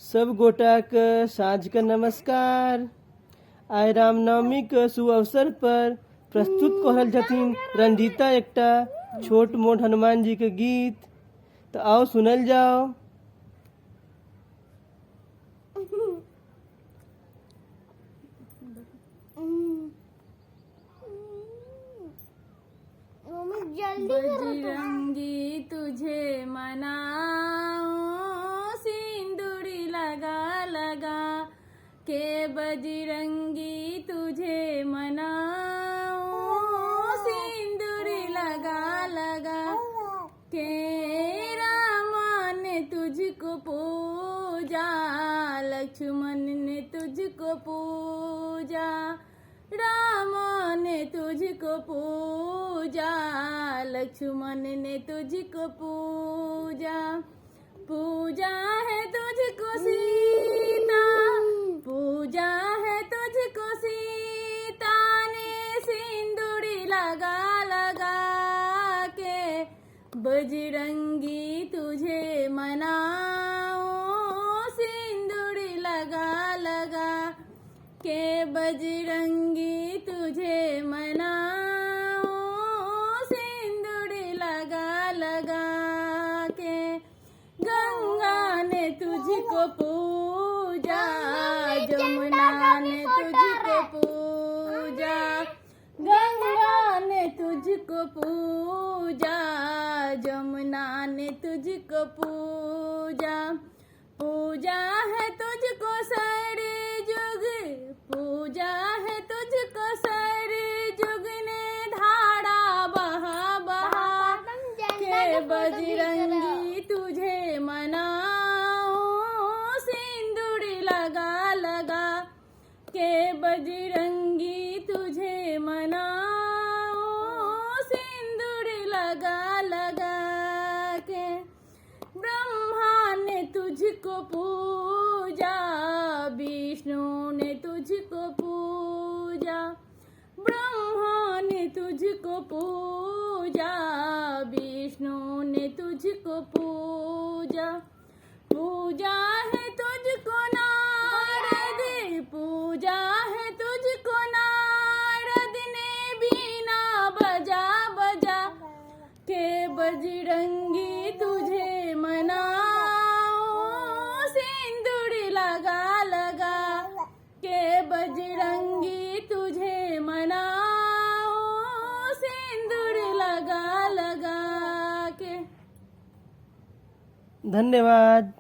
सब गोटा के साँझ का नमस्कार। आय रामनवमी के शुभ अवसर पर प्रस्तुत करल जथिन रंजीता एकटा छोट मोट हनुमान जी के गीत। तो आओ सुनल जाओ। बजरंगी तुझे मनाओ, सिंदूरी लगा लगा के बजरंगी तुझे मनाओ, सिंदूरी लगा लगा के राम ने तुझको पूजा, लक्ष्मण ने तुझको पूजा, राम ने तुझको पूजा, लक्ष्मण ने तुझको पूजा, पूजा है तुझको सीता, पूजा है तुझको सीता ने सिंदूरी लगा लगा के बजरंगी तुझे मनाओ, सिंदूरी लगा लगा के बजरंगी तुझे मनाओ, सिंदूरी लगा लगा के गंगा ने तुझको पूजा, जमुना ने तुझको पूजा, गंगा ने तुझको पूजा, जमुना ने तुझको पूजा, पूजा है तुझको सारे जुग, पूजा है तुझको सारे जुग ने धारा बहा बहा के बजरंगी तुझे मनाओ, सिंदूरी लगा लगा के बजरंगी तुझे मनाओ, सिंदूरी लगा लगा के ब्रह्मा ने तुझको पूजा, विष्णु ने तुझको पूजा, ब्रह्मा ने तुझको पूजा, विष्णु ने तुझको पूजा, पूजा है तुझको नारद, पूजा है तुझको नारद ने बीना बजा बजा के बजरंगी तुझे मनाओ, सिंदूरी लगा लगा के बजरंगी तुझे मनाओ, सिंदूरी लगा लगा के। धन्यवाद।